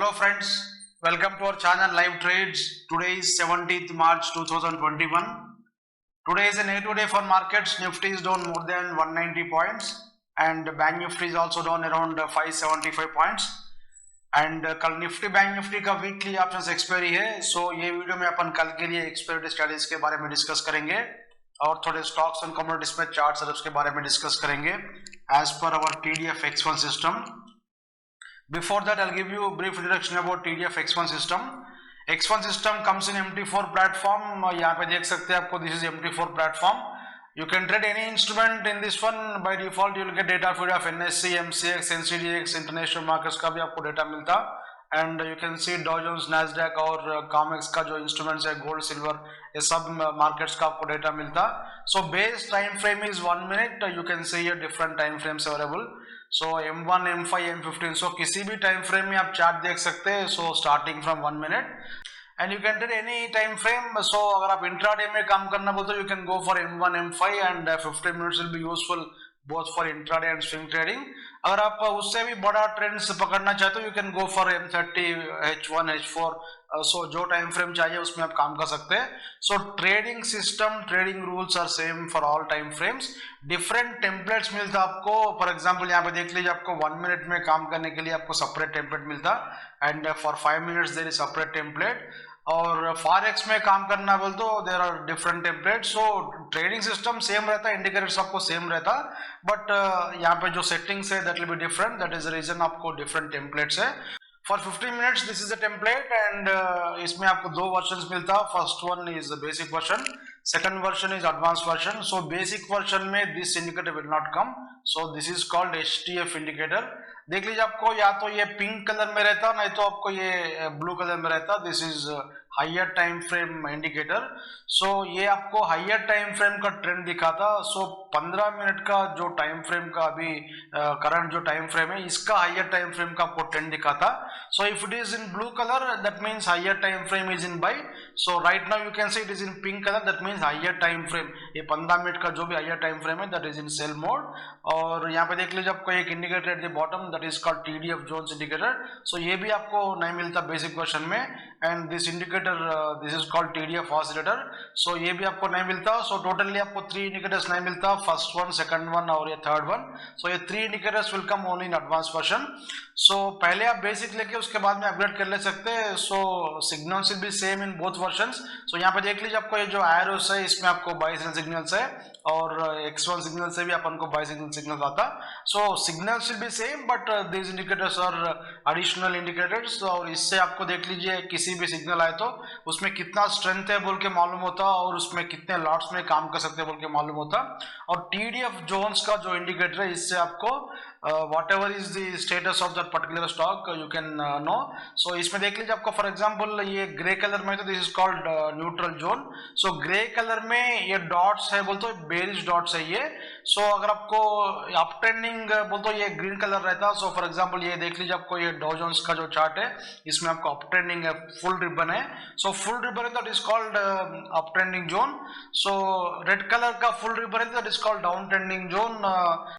Hello friends, welcome to our channel Live Trades. Today is 17th March 2021. Today is an A2 day for markets. Nifty is down more than 190 points and Bank Nifty is also down around 575 points. And कल Nifty bank nifty का weekly options expiry है, सो ये video में अपन कल के लिए expiry studies के बारे में डिस्कस करेंगे और थोड़े स्टॉक्स एंड कमोडिटीज में चार्ट्स और उसके बारे में डिस्कस करेंगे as per our TDF X1 system. Before that, I'll give you a brief introduction about TDF X1 system. X1 system comes in MT4 platform. यहाँ पे देख सकते हैं आपको this is MT4 platform. You can trade any instrument in this one. By default, you will get data feed of NSE, MCX, NCDX, international markets का भी आपको data मिलता. And you can see Dow Jones, Nasdaq और COMEX का जो instruments है gold, silver, ये सब markets का आपको डेटा मिलता. So base time frame is 1 minute. You can see here different time frames available. So M1, M5, M15. So किसी भी time frame में आप चार्ट देख सकते हैं. So starting from 1 minute. And you can trade any time frame. So अगर आप intraday में काम करना बोलते हो, you can go for M1, M5 and 15 minutes will be useful both for intraday and swing trading. अगर आप उससे भी बड़ा ट्रेंड्स पकड़ना चाहते हो, you can go for M30, H1, H4. So जो टाइम फ्रेम चाहिए उसमें आप काम कर सकते हैं. So trading system, trading rules are same for all time frames. Different templates मिलता आपको. फॉर एग्जांपल यहाँ पे देख लीजिए, आपको 1 मिनट में काम करने के लिए आपको सेपरेट टेम्पलेट मिलता and for 5 minutes there is separate template. और फॉरेक्स में काम करना बोल तो there are different template. So trading system same रहता है, इंडिकेटर्स आपको सेम रहता, बट यहाँ पे जो सेटिंग्स है that will be different. That is the reason आपको डिफरेंट टेम्पलेट्स है. For 15 minutes this is a template and इसमें आपको दो वर्जन मिलता. First one is basic version, second version is advance version. So basic version में this indicator will not come. So this is called HTF indicator. देख लीजिए, आपको या तो ये पिंक कलर में रहता, नहीं तो आपको ये ब्लू कलर में रहता. This is higher time frame indicator. So ये आपको हायर टाइम फ्रेम का ट्रेंड दिखाता. सो 15 मिनट का जो टाइम फ्रेम का अभी करंट जो टाइम फ्रेम है, इसका हायर टाइम फ्रेम का आपको ट्रेंड दिखाता. So if it is in blue colour that means higher time frame is in buy. So right now you can see it is in pink colour, that means higher time frame, ये 15 minute का जो भी higher time frame है that is in sell mode. और यहाँ पे देख लीजिए, आपको एक indicator at the bottom that is called TDF zones indicator. So ये भी आपको नहीं मिलता बेसिक वर्जन में. And this indicator this is called TDF oscillator. So ये भी आपको नहीं मिलता. सो टोटली आपको 3 इंडिकेटर्स नहीं मिलता, फर्स्ट वन, सेकंड वन और ये थर्ड वन. सो ये 3 indicators will come only in advance version. So पहले आप बेसिक लेके उसके बाद में अपग्रेड कर ले सकते हैं. So signals will be same in both versions. So यहाँ पे देख लीजिए, आपको ये जो एरोस है इसमें आपको बाई सिग्नल्स है और X1 सिग्नल से भी अपन को बाई सिग्नल आता. So signals will be same but these indicators are additional indicators. और इससे आपको देख लीजिए, किसी भी सिग्नल आए तो उसमें कितना स्ट्रेंथ है बोल के मालूम होता और उसमें कितने लॉट्स में काम कर सकते हैं बोल के मालूम होता. और TDF जोन्स का जो इंडिकेटर है, इससे आपको whatever is the status of that particular stock you can know. So इसमें देख लीजिए, आपको फॉर एग्जांपल ये ग्रे कलर में तो this is called neutral zone. So grey colour में ये डॉट्स है बोल तो बेरिश डॉट्स है ये. सो अगर आपको अप ट्रेंडिंग बोल तो ये ग्रीन कलर रहता. सो फॉर एग्जांपल ये देख लीजिए, आपको ये डॉ जोन्स का जो चार्ट है इसमें आपको अप ट्रेंडिंग है, फुल रिबन है. सो फुल रिबन है that is called up trending zone. So red colour का फुल रिबन है that is called down trending zone.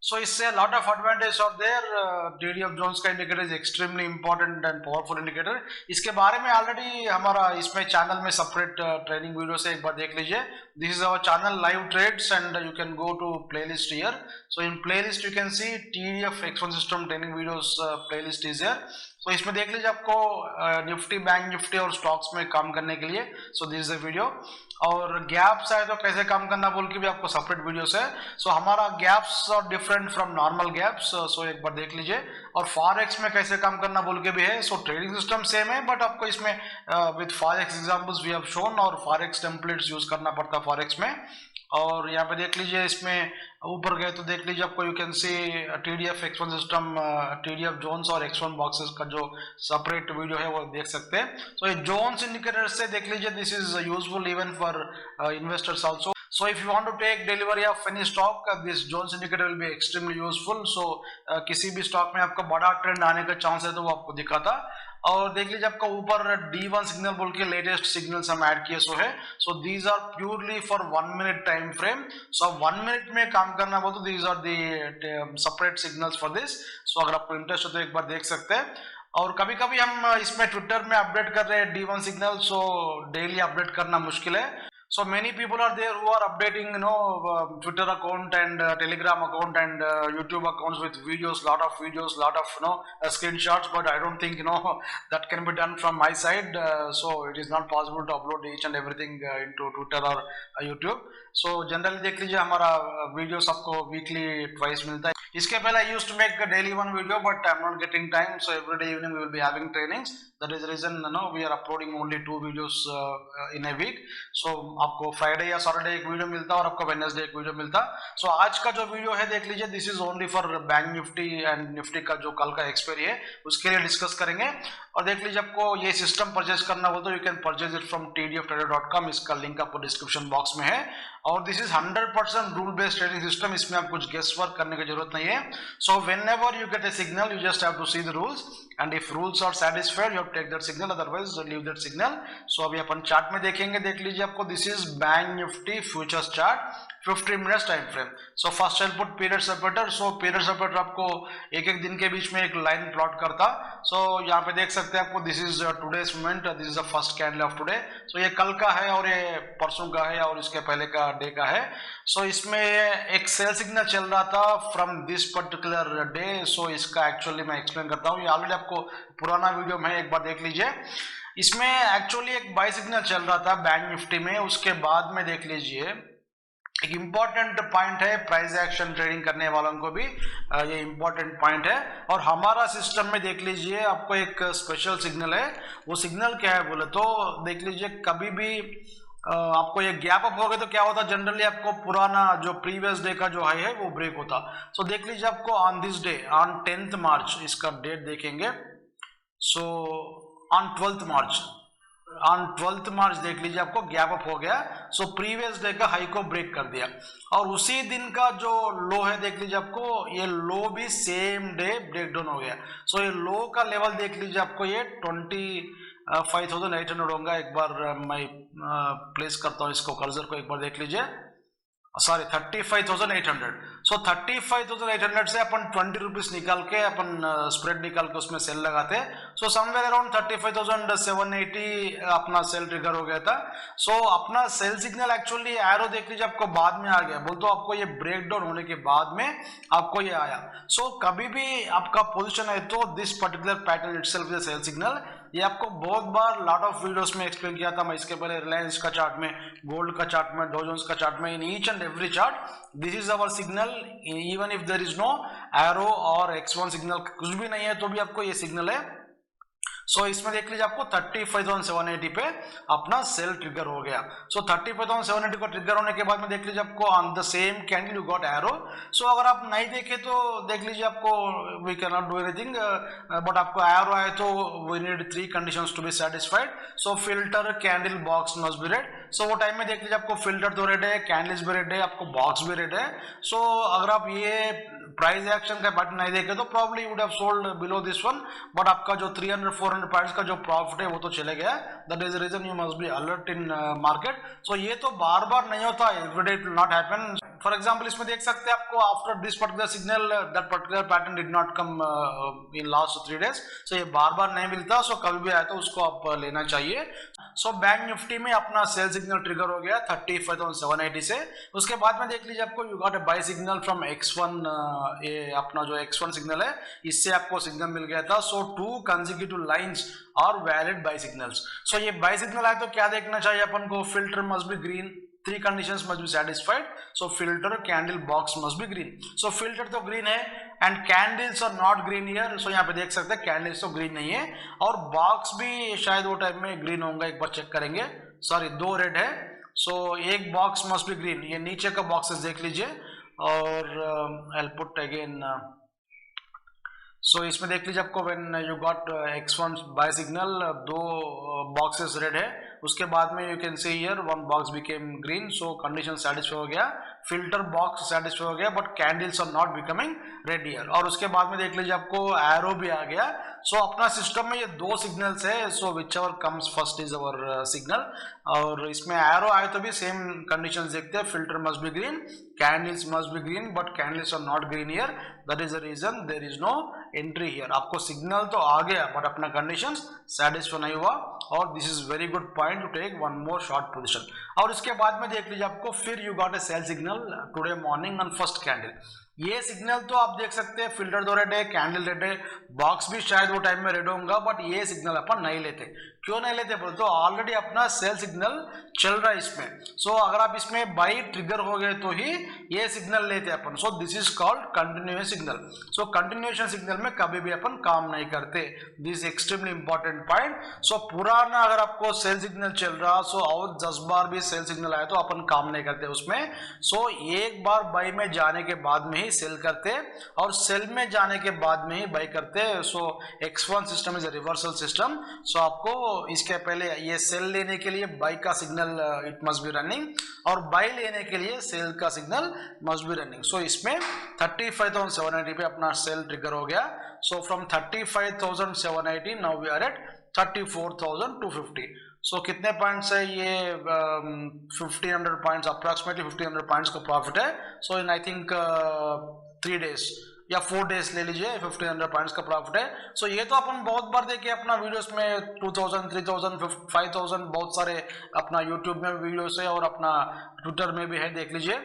So इससे lot of advantage of their TDF zones का indicator is extremely important and powerful indicator. इसके बारे में already हमारा इसमें channel में सेपरेट ट्रेनिंग वीडियो से एक बार देख लीजिए. This is our channel live trades and you can go to playlist here. So in playlist you can see TDF X1 system training videos playlist is here. तो इसमें देख लीजिए, आपको निफ्टी, बैंक निफ्टी और स्टॉक्स में काम करने के लिए. So this is a video. और गैप्स आए तो कैसे काम करना बोल के भी आपको सेपरेट वीडियोस है. सो हमारा gaps are different from normal gaps. So एक बार देख लीजिए. और फॉरेक्स में कैसे काम करना बोल के भी है. सो ट्रेडिंग सिस्टम सेम है बट आपको इसमें with forex examples we have shown और फॉरेक्स टेम्पलेट्स यूज करना पड़ता है फॉरेक्स में. और यहाँ पे देख लीजिए, इसमें ऊपर गए तो देख लीजिए, आपको you can see TDF X1 system, TDF zones और X1 बॉक्सेस का जो सेपरेट वीडियो है वो देख सकते हैं. सो ये जोन्स इंडिकेटर से देख लीजिए, this is useful even for investors also. So if you want to take delivery of any stock, this Jones indicator will be extremely useful. So किसी भी स्टॉक में आपका बड़ा ट्रेंड आने का चांस है तो वो आपको दिखाता. और देख लीजिए, आपका ऊपर D1 सिग्नल बोल के लेटेस्ट सिग्नल्स हम ऐड किए सो है. So these are purely for 1 minute time frame. So 1 minute में काम करना बोल तो these are the separate signals for this. So अगर आपको इंटरेस्ट हो तो एक बार देख सकते हैं. और कभी कभी हम इसमें ट्विटर में अपडेट कर रहे हैं D1 signal, so daily update करना मुश्किल है. So many people are there who are updating, Twitter account and Telegram account and YouTube accounts with videos, lot of screenshots. But I don't think that can be done from my side. So it is not possible to upload each and everything into Twitter or YouTube. So generally देख लीजिए हमारा videos आपको weekly twice मिलता है. इसके पहले I used to make a daily one video, but I'm not getting time. So every day evening we will be having trainings. That is the reason we are uploading only 2 videos in a week. So आपको Friday या Saturday एक video मिलता और आपको Wednesday एक video मिलता. सो आज का जो वीडियो है देख लीजिए, this is only for bank Nifty and Nifty का जो कल का एक्सपायरी है उसके लिए डिस्कस करेंगे. और देख लीजिए आपको ये सिस्टम परचेज करना हो तो you can purchase it from tdftrader.com. इसका लिंक आपको डिस्क्रिप्शन बॉक्स में है. और this is 100% rule based trading system. इसमें आप कुछ गेस वर्क करने की जरूरत नहीं है. So whenever you get a signal you just have to see the rules and if rules are satisfied you have to take that signal, otherwise leave that signal. So अभी अपन चार्ट में देखेंगे. देख लीजिए आपको this is bank Nifty futures chart 15 minutes time frame. So first I put period separator. So period separator आपको एक एक दिन के बीच में एक लाइन प्लॉट करता. सो यहाँ पे देख सकते हैं आपको this is today's moment, this is the first candle of today. So ये कल का है और ये परसों का है और इसके पहले का डे का है. सो इसमें एक सेल सिग्नल चल रहा था फ्रॉम दिस पर्टिकुलर डे. सो इसका एक्चुअली मैं एक्सप्लेन करता हूँ. ये ऑलरेडी आपको पुराना वीडियो में एक बार देख लीजिए. इसमें एक्चुअली एक बाय सिग्नल चल रहा था बैंक निफ्टी में. उसके बाद में देख लीजिए एक इंपॉर्टेंट पॉइंट है प्राइस एक्शन ट्रेडिंग करने वालों को भी ये इंपॉर्टेंट पॉइंट है. और हमारा सिस्टम में देख लीजिए आपको एक स्पेशल सिग्नल है. वो सिग्नल क्या है बोले तो देख लीजिए कभी भी आपको ये गैप अप हो गया तो क्या होता, जनरली आपको पुराना जो प्रीवियस डे का जो हाई है वो ब्रेक होता. सो देख लीजिए आपको on this day on 10th मार्च इसका डेट देखेंगे. सो ऑन 12th मार्च देख लीजिए आपको गैप अप हो गया. सो प्रीवियस डे का हाई को ब्रेक कर दिया. और उसी दिन का जो लो है देख लीजिए आपको ये लो भी सेम डे ब्रेक डाउन हो गया. सो ये लो का लेवल देख लीजिए आपको ये 25,800 होगा. एक बार मैं प्लेस करता हूँ इसको, कर्सर को एक बार देख लीजिए. सॉरी 35,800. सो 35,800 से अपन 20 रुपीज निकाल के अपन स्प्रेड निकाल के उसमें सेल लगाते. सो समवेयर अराउंड 35,780 अपना सेल ट्रिगर हो गया था. सो अपना सेल सिग्नल एक्चुअली एरो देख लीजिए आपको बाद में आ गया. बोल तो आपको ये ब्रेक डाउन होने के बाद में आपको ये आया. सो कभी भी आपका पोजिशन है तो this particular pattern itself is sell signal. ये आपको बहुत बार लॉट ऑफ वीडियोस में एक्सप्लेन किया था मैं. इसके पहले रिलायंस का चार्ट में, गोल्ड का चार्ट में, डॉ जोन्स का चार्ट में, in each and every chart this is our signal. Even if there is no arrow और x1 सिग्नल कुछ भी नहीं है तो भी आपको ये सिग्नल है. सो इसमें देख लीजिए आपको 35,780 पे अपना सेल ट्रिगर हो गया. सो 35,780 को ट्रिगर होने के बाद में देख लीजिए आपको on the same candle you got arrow. So अगर आप नहीं देखे तो देख लीजिए आपको we can not do anything, but आपको एरो आए तो we need 3 conditions to be satisfied. So filter, candle, box must be red. So वो टाइम में देख लीजिए आपको फिल्टर तो रेड है, कैंडल्स भी रेड है, आपको बॉक्स भी रेड है. सो अगर आप ये प्राइस एक्शन का पैटर्न नहीं देखे तो probably would have sold below this one. But आपका जो 300-400 पॉइंट्स का जो प्रॉफिट है वो तो चले गया. That is the reason you must be alert in market. So ये तो बार बार नहीं होता, everyday it will not happen. For example इसमें देख सकते हैं आपको after this particular signal that particular pattern did not come in last 3 days. So ये बार बार नहीं मिलता. सो कभी भी आया तो उसको आप लेना चाहिए. सो बैंक निफ्टी में अपना सेल सिग्नल ट्रिगर हो गया 35,780 से. उसके बाद में देख लीजिए आपको you got a buy signal from x1. ये अपना जो x1 सिग्नल है इससे आपको सिग्नल मिल गया था. So 2 consecutive lines are valid buy signals. So ये बाय सिग्नल आए तो क्या देखना चाहिए अपन को, filter must be green, 3 conditions must be satisfied. So filter, candle, box must be green. So filter तो green है and candles are not green here. So यहाँ पे देख सकते हैं candles तो green नहीं है और box भी शायद वो टाइम में green होगा. एक बार चेक करेंगे. सॉरी 2 रेड है. सो एक box must be green. ये नीचे का boxes देख लीजिए और I'll put again. सो इसमें देख लीजिए आपको when you got x1 buy signal 2 boxes red है उसके बाद में you can see here one box became green, so condition satisfy हो गया, फिल्टर बॉक्स सेटिस्फाई हो गया, but candles are not becoming red here. और उसके बाद में देख लीजिए आपको एरो भी आ गया। सो अपना सिस्टम में ये दो सिग्नल्स है, so whichever comes first is our signal. और इसमें एरो आए तो भी सेम कंडीशंस देखते हैं, filter must be green, candles must be green, but candles are not green here, that is the reason there is no entry here. आपको signal तो आ गया बट अपना कंडीशंस सेटिस्फाई नहीं हुआ, और this is very good point to take one more short position. और इसके बाद में देख लीजिए आपको फिर you got a sell signal today morning on first candle. ये सिग्नल तो आप देख सकते हैं फिल्टर तो रेड है, कैंडल रेड है, बॉक्स भी शायद वो टाइम में रेड होगा, बट ये सिग्नल अपन नहीं लेते। क्यों नहीं लेते बोले तो ऑलरेडी अपना सेल सिग्नल चल रहा है इसमें। सो अगर आप इसमें बाई ट्रिगर हो गए तो ही ये सिग्नल लेते अपन। So this is called continuous signal. So continuation signal में कभी भी अपन काम नहीं करते, this extremely important point. So पुराना अगर आपको सेल सिग्नल चल रहा, सो और 10 बार भी सेल सिग्नल आया तो अपन काम नहीं करते उसमें। सो एक बार बाई में जाने के बाद में ही सेल करते, और सेल में जाने के बाद में ही बाई करते। So X1 system is a reversal system. So आपको इसके पहले ये सेल लेने के लिए बाई का signal it must be running, और बाई लेने के लिए सेल का signal must be running. So इसमें 35,780 पे अपना सेल ट्रिगर हो गया। So from 35,780 now we are at 34,250। So कितने पॉइंट्स है ये 1500 पॉइंट्स, अप्रॉक्सीमेटली 1500 पॉइंट्स का प्रॉफिट है। So in I think 3 days या 4 डेज ले लीजिए, 1500 पॉइंट्स का प्रॉफिट है। सो ये तो अपन बहुत बार देखे अपना वीडियोस में 2000, 3000, 5000 बहुत सारे अपना यूट्यूब में वीडियोस है और अपना ट्विटर में भी है, देख लीजिए।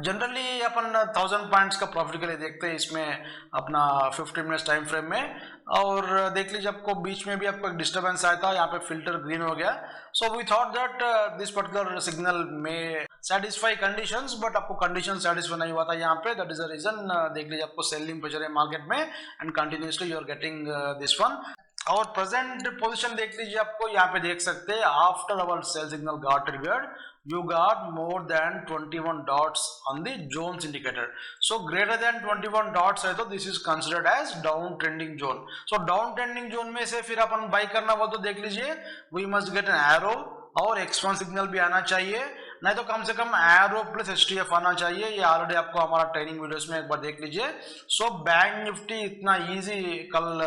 जनरली अपन 1000 पॉइंट्स का प्रॉफिट के लिए देखते हैं इसमें अपना 15 मिनट्स टाइम फ्रेम में। और देख लीजिए आपको बीच में भी आपको एक डिस्टर्बेंस आया था, यहाँ पे फिल्टर ग्रीन हो गया। So we thought that this particular signal में सेटिस्फाई कंडीशंस, बट आपको कंडीशन सेटिस्फाई नहीं हुआ था यहाँ पे, दैट इज द रीजन। देख लीजिए आपको सेलिंग प्रेशर है मार्केट में, and continuously you are getting this one. और प्रेजेंट पोजीशन देख लीजिए, आपको यहाँ पे देख सकते हैं after our sell signal got triggered you got more than 21 dots on the zones indicator. So greater than 21 dots है तो this is considered as down trending zone. So down trending zone में से फिर अपन बाई करना हो तो देख लीजिए we must get an arrow, और X1 सिग्नल भी आना चाहिए, नहीं तो कम से कम एरो प्लस HTF आना चाहिए। ये ऑलरेडी आपको हमारा ट्रेनिंग वीडियोस में एक बार देख लीजिए। सो बैंक निफ्टी इतना इजी कल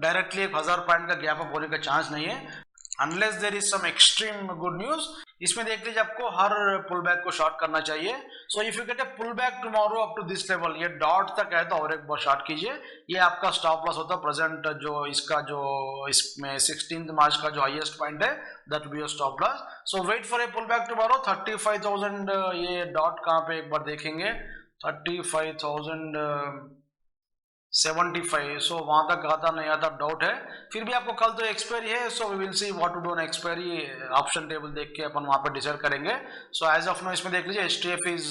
डायरेक्टली 1000 पॉइंट का गैप अप होने का चांस नहीं है, unless there is some extreme good news. इसमें देख लीजिए आपको हर पुल बैक को शॉर्ट करना चाहिए। So if you get a pull back tomorrow up to this level, ये डॉट तक है तो और एक बार शॉर्ट कीजिए, ये आपका स्टॉप लॉस होता है। प्रेजेंट जो इसका जो इसमें 16 मार्च का जो हाईएस्ट पॉइंट है that will be your stop loss. So wait for a pull back tomorrow 35,000, ये डॉट कहाँ पे एक बार देखेंगे 35,075। सो वहां तक आता नहीं आता डाउट है, फिर भी आपको कल तो एक्सपायरी है। So we will see what to do on expiry, option table देख के अपन वहां पे डिसाइड करेंगे। सो एज ऑफ नो इसमें देख लीजिए HTF is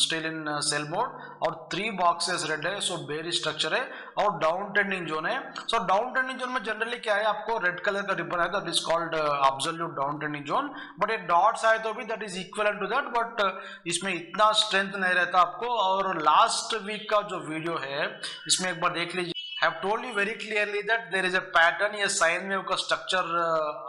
still in sell mode, और 3 बॉक्सेस रेड है, सो बेरिश स्ट्रक्चर है, और डाउन ट्रेंडिंग जोन है। सो डाउन ट्रेंडिंग जोन में जनरली क्या है, आपको रेड कलर का रिबन है, that is called absolute down trending zone, but ये डॉट्स आए तो भी that is equal to that, but इसमें इतना स्ट्रेंथ नहीं रहता आपको। और लास्ट वीक का जो वीडियो है इसमें एक बार देख लीजिए, I have told you very clearly that there is a pattern, ये साइन वेव का स्ट्रक्चर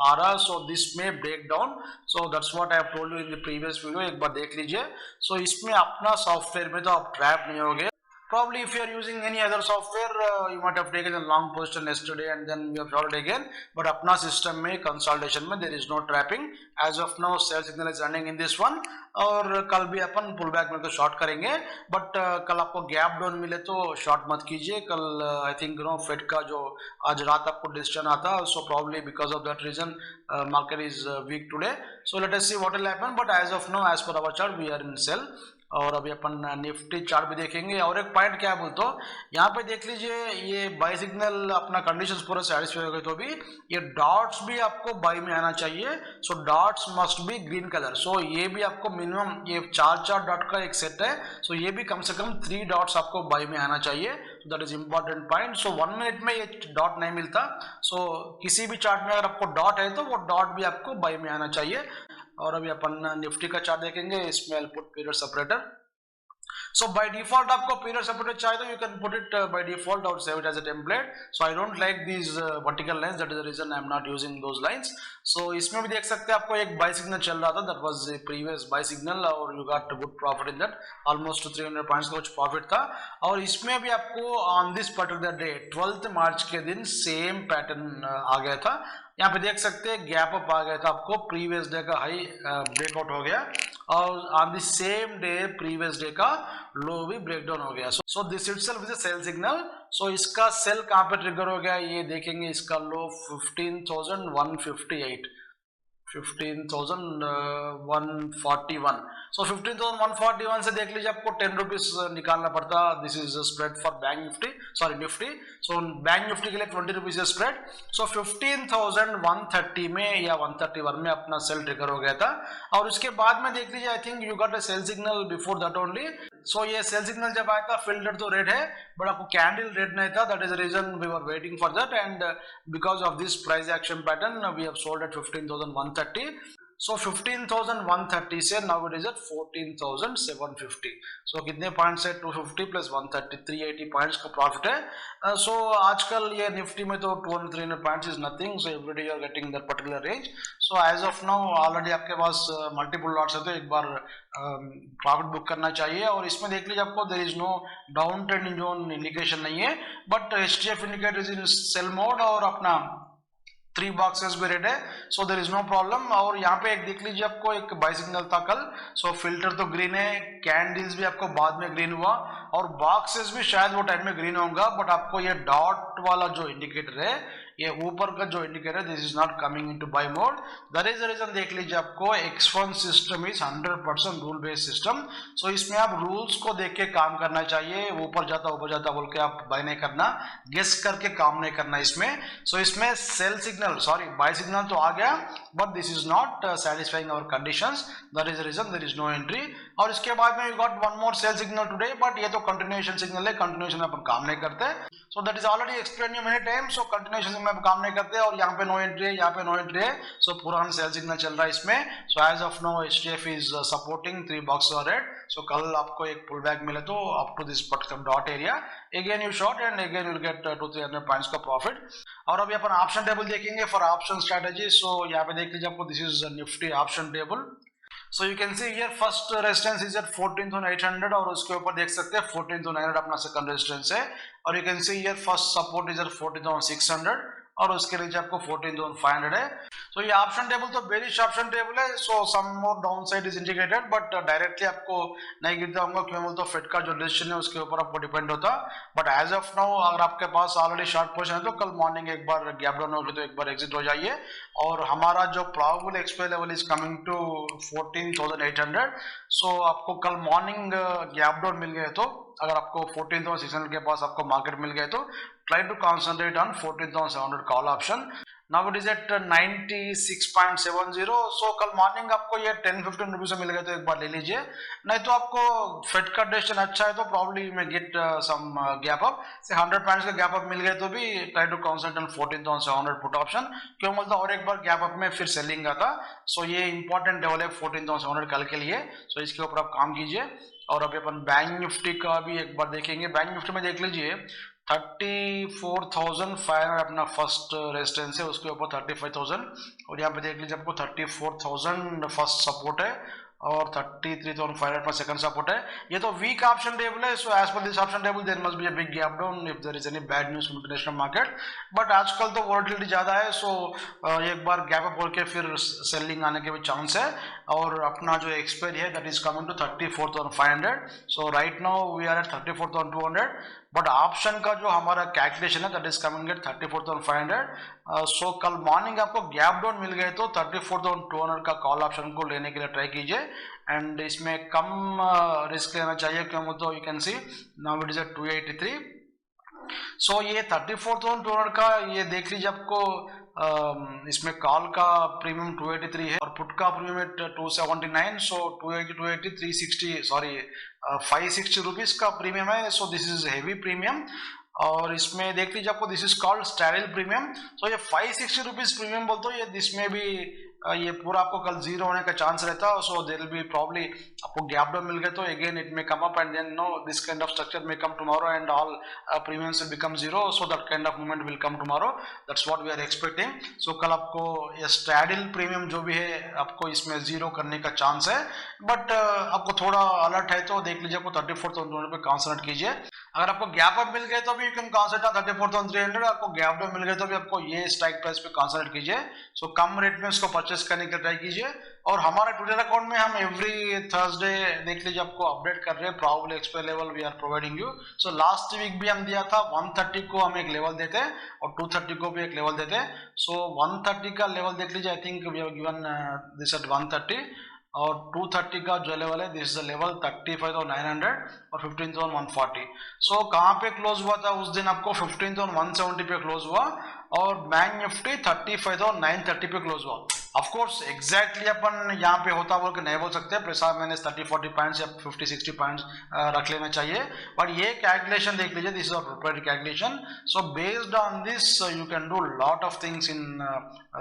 आ रहा, so this may break down, so that's what I have told you in the previous video, एक बार देख लीजिए। so इसमें अपना software में तो आप ट्रैप नहीं होगे। Probably if you are using any other software, you might have taken a long position yesterday and then you have shorted again, but अपना system में consolidation में there is no trapping as of now, sell signal is running in this one। और कल भी अपन pull back में तो short करेंगे, but कल आपको गैप डाउन मिले तो शॉर्ट मत कीजिए। कल आई थिंक फेड का जो आज रात आपको डिसीजन आता, so probably because of that reason market is weak today. So let us see what will happen, but as of now as per our chart we are in sell. और अभी अपन Nifty chart भी देखेंगे। और एक point क्या बोलते हो, यहाँ पे देख लीजिए ये बाई सिग्नल अपना कंडीशंस पूरा सेटिस्फाई हो गए तो भी ये डॉट्स भी आपको बाई में आना चाहिए। So dots must be green colour. So ये भी आपको मिनिमम ये 4 डॉट का एक सेट है, सो ये भी कम से कम 3 डॉट्स आपको बाई में आना चाहिए। That is important point. So 1 minute में ये डॉट नहीं मिलता। सो किसी भी चार्ट में अगर आपको डॉट है तो वो डॉट भी आपको बाई में आना चाहिए। और अभी अपन निफ्टी का चार्ट देखेंगे, इसमें put period separator. So by default आपको period separated चाहिए तो you can put it by default or save it as a template. So I don't like these vertical lines, that is the reason I am not using those lines. So इसमें भी देख सकते हैं आपको एक buy signal चल रहा था, that was a previous buy signal और you got a good profit in that, almost 300 points का कुछ profit था. और इसमें भी आपको on this particular day 12th मार्च के दिन same pattern आ गया था. यहाँ पे देख सकते हैं गैप अप आ गया था, आपको प्रीवियस डे का हाई ब्रेकआउट हो गया और on the same day previous day का लो भी ब्रेकडाउन हो गया. So this itself is a sell signal. So इसका सेल कहाँ पे ट्रिगर हो गया ये देखेंगे, इसका लो 15,158, 15,141. सो 15,141 से देख लीजिए आपको 10 रुपीज निकालना पड़ता. This is spread for bank Nifty, sorry Nifty. So bank Nifty के लिए 20 रुपीज स्प्रेड. सो 15,130 में या 131 में अपना सेल ट्रिगर हो गया था. और उसके बाद में देख लीजिए I think you got a sell signal before that only. So ये सेल सिग्नल जब आया था फिल्टर तो रेड है बट आपको कैंडल रेड नहीं था. That is the reason we were waiting for that and because of this price action pattern we have sold at 15,130. So 15,130 से now it is at 14,750. So कितने points है 250 plus 130 380 points का profit है. So आजकल ये Nifty में तो 200-300 points is nothing. So every day you are getting that particular range. So as of now already आपके पास मल्टीपल लॉट्स है तो एक बार प्रॉफिट बुक करना चाहिए. और इसमें देख लीजिए आपको there is no down trending zone indication नहीं है but HTF indicator is in sell mode और अपना 3 बॉक्सेस भी रेड है. So there is no problem. और यहाँ पे एक देख लीजिए आपको एक बाय सिग्नल था कल. सो फिल्टर तो ग्रीन है, कैंडल्स भी आपको बाद में ग्रीन हुआ और बॉक्सेस भी शायद वो टाइम में ग्रीन होगा बट आपको ये डॉट वाला जो इंडिकेटर है ये ऊपर का जो indicator this is not coming into buy mode. That is the reason देख लीजिए आपको X1 system is 100% rule based system. So इसमें आप रूल्स को देख के काम करना चाहिए. ऊपर जाता बोल के आप बाय नहीं करना, गेस करके काम नहीं करना इसमें. सो इसमें sell signal sorry buy signal तो आ गया but this is not satisfying our conditions. That is the reason there is no entry. और इसके बाद में you got one more sell signal today but ये तो continuation signal है, continuation में अपन काम नहीं करते. So that is already explained you many times. So continuation में काम नहीं करते और यहाँ पे नो एंट्री है, यहाँ पे नो एंट्री है. सो पुराना सेल सिग्नल चल रहा है इसमें. So as of now HTF is supporting 3 box और रेड. सो कल आपको एक पुल बैक मिले तो up to this particular dot area again you short and again you get 200-300 points का प्रॉफिट. और अभी अपन ऑप्शन टेबल देखेंगे फॉर ऑप्शन स्ट्रेटेजी. सो यहाँ पे देख लीजिए आपको this is Nifty option table. So you can see here first resistance is at 14,800 और उसके ऊपर देख सकते हैं 14,900 अपना सेकंड रेजिस्टेंस है. और you can see here first support is at 14,600 और उसके नीचे आपको 14,500 है. तो ये ऑप्शन टेबल तो बेरिश ऑप्शन टेबल है. So some more downside is indicated but directly आपको नहीं गिरता होगा क्यों बोलते फेड का जो डिसीजन है उसके ऊपर आपको डिपेंड होता. बट एज ऑफ नाउ अगर आपके पास ऑलरेडी शॉर्ट पोजीशन है तो कल मॉर्निंग एक बार गैप डाउन होगी तो एक बार एग्जिट हो जाइए. और हमारा जो probable expire level is coming to 14,800. So आपको कल मॉर्निंग गैप डाउन मिल गए तो अगर आपको 14,600 के पास आपको मार्केट मिल गए तो try to concentrate on 14,700 call option. Now it is at 96.70. So कल मॉर्निंग आपको ये 10-15 रुपीज से मिल गए तो एक बार ले लीजिए. नहीं तो आपको फेड का डिसीजन अच्छा है तो प्रॉब्ली में गेट सम गैप अप से 100 पॉइंट्स का गैप अप मिल गए तो भी try to concentrate on 14,700 put option. क्यों बोलता और एक बार गैप अप में फिर सेलिंग आता. सो ये इंपॉर्टेंट लेवल है 14,700 कल के लिए. सो इसके ऊपर आप काम कीजिए. और अभी अपन बैंक निफ्टी का भी एक बार देखेंगे. बैंक निफ्टी में देख लीजिए 34,500 अपना फर्स्ट रेजिस्टेंस है, उसके ऊपर 35,000 और यहाँ पे देख लीजिए आपको 34,000 फर्स्ट सपोर्ट है और 33,500 पर सेकंड सपोर्ट है. ये तो वीक ऑप्शन टेबल है. So as per this option table there must be a big gap down if there is any bad news from international market. But आजकल तो वोलेटिलिटी ज्यादा है. सो एक बार गैप अप होकर फिर सेलिंग आने के भी चांस है. और अपना जो एक्सपायरी है that is coming to 34,500. So right now we are at 34,200 but option का जो हमारा कैलकुलेशन है that is coming at 34,500. So कल मॉर्निंग आपको गैप डाउन मिल गए तो 34,200 का कॉल ऑप्शन को लेने के लिए ट्राई कीजिए. एंड इसमें कम रिस्क लेना चाहिए क्यों तो you can see now it is at 283. So ये 34,200 का ये देख लीजिए आपको इसमें कॉल का प्रीमियम 283 है और पुट का प्रीमियम 279. सो 280 360 सॉरी 560 रुपीज का प्रीमियम है. So this is heavy premium. और इसमें देख लीजिए आपको this is called style premium. So ये 560 रुपीज प्रीमियम बोलते हो ये दिस में भी ये पूरा आपको कल जीरो होने का चांस रहता है, so there will be probably आपको गैप डाउन मिल गए तो again it may come up and then no this kind of structure may come tomorrow and all premiums will become zero, so that kind of movement will come tomorrow, that's what we are expecting. So कल आपको ये straddle premium जो भी है आपको इसमें zero करने का चांस है, बट आपको थोड़ा अलर्ट है तो देख लीजिए, आपको 34,200 पे कॉन्सेंट्रेट कीजिए। अगर आपको गैप अप मिल गए तो भी यू कैन कॉन्सेंट्रेट 34,300, आपको गैप डाउन मिल गए तो भी आपको ये स्ट्राइक प्राइस पे कॉन्सेंट्रेट कीजिए। सो कम रेट में उसको परचेस करने की ट्राई कीजिए। और हमारे ट्विटर अकाउंट में हम एवरी थर्सडे देख लीजिए आपको अपडेट कर रहे हैं, probable expire level we are providing you. So last week भी हम दिया था 130 को हम एक लेवल देते और 230 को भी एक लेवल देते। सो 130 का लेवल देख लीजिए, I think we have given this at 130, और 230 का जो लेवल है दिस इज द लेवल 35,900 और 15,140। सो कहाँ पे क्लोज हुआ था उस दिन, आपको 15,170 पे क्लोज हुआ और बैंक निफ्टी 35,930 पे क्लोज हुआ। ऑफ कोर्स एग्जैक्टली अपन यहाँ पे होता बोल के नहीं बोल सकते, पैसा मैंने 30-40 पॉइंट्स या 50-60 पॉइंट्स रख लेना चाहिए, बट ये कैलकुलेशन देख लीजिए, this is a proprietary calculation. So based on this you can do lot of things in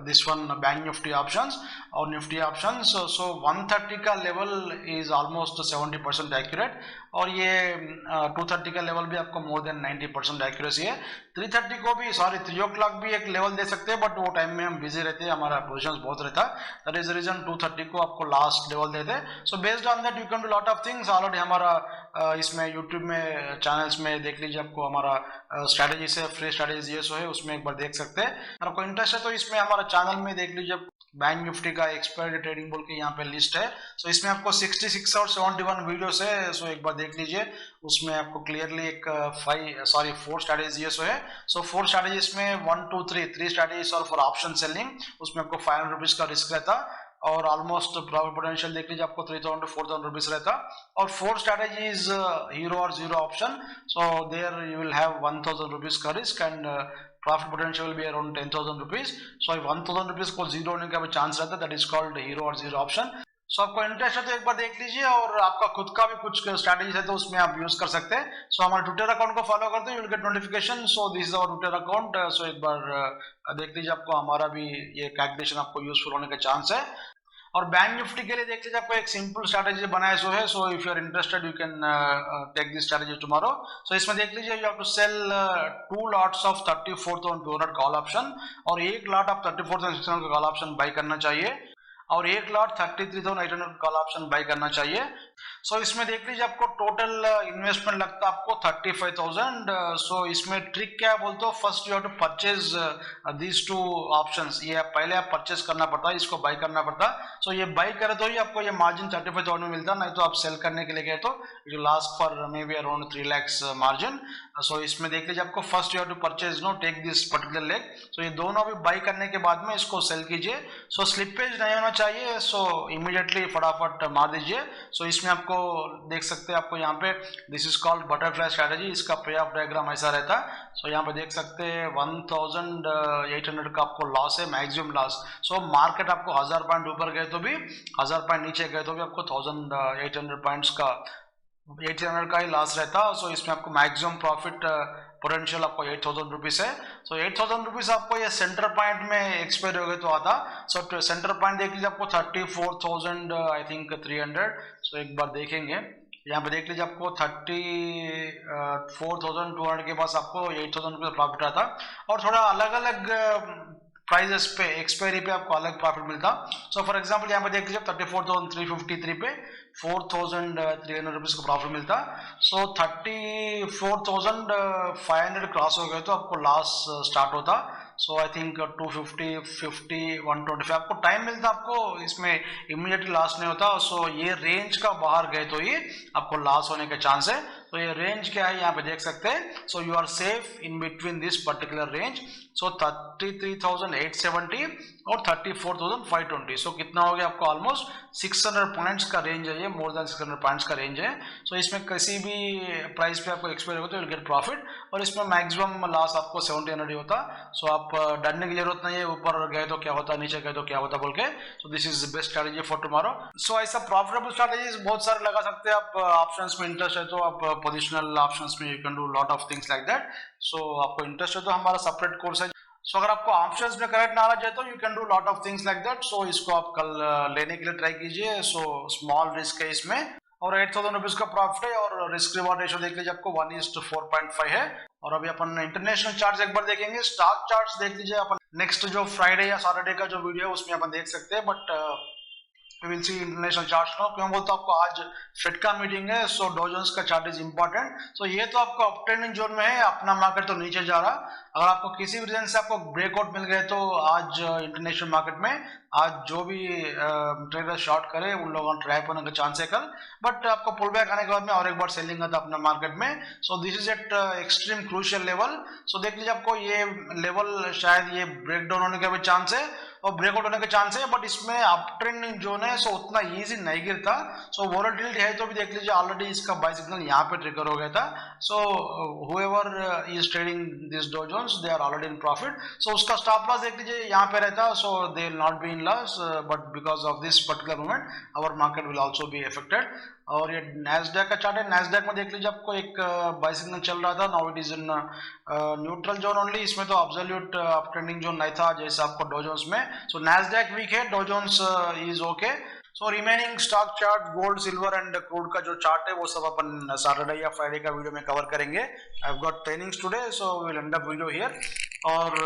this one bank Nifty options और निफ्टी ऑप्शंस। सो 130 का लेवल इज ऑलमोस्ट 70% एक्यूरेट और ये 230 का लेवल भी आपको मोर देन 90% एक्यूरेसी है। 330 को भी 3 o'clock भी एक लेवल दे सकते हैं, बट वो टाइम में हम बिजी रहते हैं, हमारा पोजिशन बहुत रहता है, दैट इज द रीजन 230 को आपको लास्ट लेवल देते हैं। So based on that you can do lot of things. Already हमारा इसमें यूट्यूब में चैनल्स में देख लीजिए, आपको हमारा स्ट्रैटेजी से फ्री स्ट्रैटेजी ये सो है, उसमें एक बार देख सकते हैं। अगर आपको इंटरेस्ट है तो इसमें हमारा चैनल में देख लीजिए, बैंक निफ्टी का एक्सपायरी ट्रेडिंग बोल के यहाँ पे लिस्ट है। सो इसमें आपको 66 और 71 वीडियोस है, सो एक बार देख लीजिए, उसमें आपको क्लियरली एक 4 स्ट्रैटेजीज है। सो 4 स्ट्रैटेजीज में 1 2 3 स्ट्रैटेजीज और फॉर ऑप्शन सेलिंग, उसमें आपको 500 रुपीज का रिस्क रहता और ऑलमोस्ट प्रॉफिट पोटेंशियल देख लीजिए आपको 3,000 to 4,000 रुपीज रहता। और 4 स्ट्रैटेजीज हीरो और zero option, so there you will have 1,000 rupees का risk and profit potential will be around 10,000 rupees. So 1,000 rupees को जीरो होने का भी चांस रहता है, दैट इज कॉल्ड हीरो और जीरो ऑप्शन। सो आपको इंटरेस्ट है तो एक बार देख लीजिए, और आपका खुद का भी कुछ स्ट्रैटेजी है तो उसमें आप यूज कर सकते हैं। सो हमारे ट्विटर अकाउंट को फॉलो करते हैं, you will get notification. So this is our Twitter account. So एक बार देख लीजिए, आपको हमारा भी ये कैलकुलेशन आपको यूजफुल होने का चांस है। और बैंक निफ्टी के लिए देख लीजिए, आपको एक सिंपल स्ट्रैटेजी बनाया सो है। So if you are interested you can take this strategy tomorrow. So इसमें देख लीजिए, you have to sell 2 lots of 34,200 call option और 1 lot ऑफ 34,600 का कॉल ऑप्शन बाई करना चाहिए और 1 lot 33,800 कॉल ऑप्शन बाई करना चाहिए। सो इसमें देख लीजिए, आपको टोटल इन्वेस्टमेंट लगता है आपको 35,000। सो इसमें ट्रिक क्या है बोलते हो, first you have to purchase these 2 options. ये पहले आप परचेज करना पड़ता है, इसको बाई करना पड़ता है। सो ये बाई करे तो ही आपको ये मार्जिन 35,000 में मिलता है, नहीं तो आप सेल करने के लिए गए तो जो last for may be around 3 lakhs margin. So इसमें देख लीजिए, आपको first you have to purchase no take this particular leg. So ये दोनों अभी बाई करने के बाद में इसको सेल कीजिए। सो स्लिपेज नहीं होना चाहिए, सो इमीडिएटली फटाफट मार दीजिए। सो इसमें आपको देख सकते हैं, आपको यहाँ पे this is called butterfly strategy, इसका पे ऑफ डायग्राम ऐसा रहता है। सो यहाँ पे देख सकते हैं 1,800 का आपको लॉस है, मैक्सिमम लॉस। सो मार्केट आपको 1000 पॉइंट ऊपर गए तो भी, 1000 पॉइंट नीचे गए तो भी आपको 1,800 पॉइंट्स का 800 का ही लॉस रहता। सो इसमें आपको मैक्सिमम प्रॉफिट पोटेंशियल आपको 8,000 रुपीज है। सो 8,000 रुपीज आपको ये सेंटर पॉइंट में एक्सपायर हो गए तो आता। सो सेंटर पॉइंट देख लीजिए, आपको 34,000 आई थिंक 300। सो एक बार देखेंगे, यहाँ पे देख लीजिए, आपको 34,200 के पास आपको 8,000 रुपये प्रॉफिट आता और थोड़ा अलग अलग प्राइजेस पे एक्सपायरी पे आपको अलग प्रॉफिट मिलता। सो फॉर एग्जांपल यहाँ पे देख लीजिए, 34,353 पे 4,300 रुपीज का प्रॉफिट मिलता। सो 34,500 क्रॉस हो गए तो आपको लॉस स्टार्ट होता। सो आई थिंक 250, 50, 125 आपको टाइम मिलता, आपको इसमें इमीडिएटली लॉस नहीं होता। सो ये रेंज का बाहर गए तो ही आपको लॉस होने का चांस है। तो ये रेंज क्या है यहाँ पे देख सकते हैं। So you are safe in between this particular range. So 33,870 और 34,520। सो कितना हो गया आपको, ऑलमोस्ट 600 पॉइंट्स का रेंज है ये, मोर देन 600 पॉइंट्स का रेंज है। सो इसमें किसी भी प्राइस पे आपको एक्सपायर होगा तो विल गेट प्रॉफिट और इसमें मैक्सिमम लॉस आपको 700 होता। सो आप डरने की जरूरत नहीं है, ऊपर गए तो क्या होता, नीचे गए तो क्या होता बोल के। So this is best strategy for tomorrow. So ऐसा प्रॉफिटेबल स्ट्रैटेजीज बहुत सारे लगा सकते हैं आप। ऑप्शंस में इंटरेस्ट है तो आप पोजिशनल ऑप्शंस में you can do lot of things like that. So आपको इंटरेस्ट है तो हमारा सेपरेट कोर्स है, सो अगर आपको ऑप्शंस में करेक्ट नॉलेज है तो you can do lot of things like that. So इसको आप कल लेने के लिए ट्राई कीजिए। सो स्मॉल रिस्क है इसमें और 8,000 रुपीज का प्रॉफिट है और रिस्क रिवॉर्ड रेशियो देख लीजिए आपको 1:4.5 है। और अभी अपन इंटरनेशनल चार्ट्स एक बार देखेंगे। स्टॉक चार्ट्स देख लीजिए अपन नेक्स्ट जो फ्राइडे या सैटरडे का जो वीडियो है उसमें अपन देख सकते हैं। But we will see international charts now। क्यों बोलता हूं आपको आज फेड का मीटिंग है। सो डॉ जोन्स का चार्ट इज इंपॉर्टेंट। सो ये तो आपका अपट्रेंडिंग जोन में है, अपना मार्केट तो नीचे जा रहा। अगर आपको किसी भी रीजन से आपको ब्रेकआउट मिल गए तो आज इंटरनेशनल मार्केट में आज जो भी ट्रेडर शॉर्ट करे उन लोगों का ट्रैप होने का चांस है कल। बट आपको पुल बैक आने के बाद में और एक बार सेलिंग आता अपना मार्केट में। So this is at extreme crucial level. So देख लीजिए आपको ये लेवल शायद ये ब्रेक डाउन होने का भी चांस है और ब्रेकआउट होने के चांस है। बट इसमें अप ट्रेंडिंग जोन है सो उतना इजी नहीं गिरता। सो वोलेटिलिटी है तो भी देख लीजिए ऑलरेडी इसका बाय सिग्नल यहाँ पे ट्रिगर हो गया था। सो whoever is trading this Dow Jones they are already in profit। so उसका स्टॉप लॉस देख लीजिए यहाँ पे रहता। so they will not be in loss but because of this particular moment our market will also be affected। और ये Nasdaq का chart है। नैस्डैक में देख लीजिए आपको एक बाय सिग्नल चल रहा था। Now it is in neutral zone only. इसमें तो एब्सोल्यूट अप ट्रेंडिंग जोन नहीं था जैसे आपको डॉ जोन्स में। सो नैस्डैक वीक है, Dow Jones is okay. So remaining stock chart gold silver and crude का जो चार्ट है वो सब अपन सैटरडे या फ्राइडे का वीडियो में कवर करेंगे। I have got trainings today so we will end up video here. और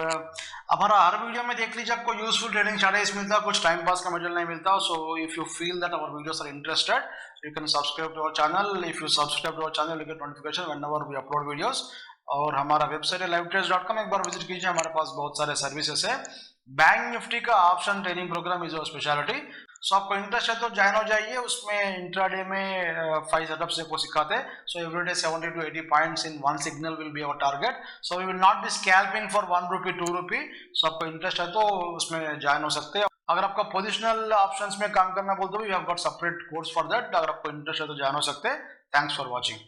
हमारा हर वीडियो में देख लीजिए आपको यूजफुल ट्रेडिंग चार्ट्स मिलता है, कुछ टाइम पास का मटेरियल नहीं मिलता। So if you feel that our videos are interested you can subscribe to our channel। if you subscribe to our channel you get notification whenever we upload videos। और हमारा website है livetrades.com, एक बार visit कीजिए। हमारे पास बहुत सारे services है। Bank nifty का option training program is our speciality. So आपको इंटरेस्ट है तो ज्वाइन हो जाइए। उसमें इंट्राडे में 5 सेटअप्स को सिखाते हैं। So everyday 70 to 80 points in 1 signal will be our target. So we will not be scalping for 1 rupee 2 rupee. So आपको इंटरेस्ट है तो उसमें ज्वाइन हो सकते हैं। अगर आपका पोजिशनल ऑप्शंस में काम करना बोलते हो you have got separate course for that. अगर आपको इंटरेस्ट है तो ज्वाइन हो सकते हैं। Thanks for watching.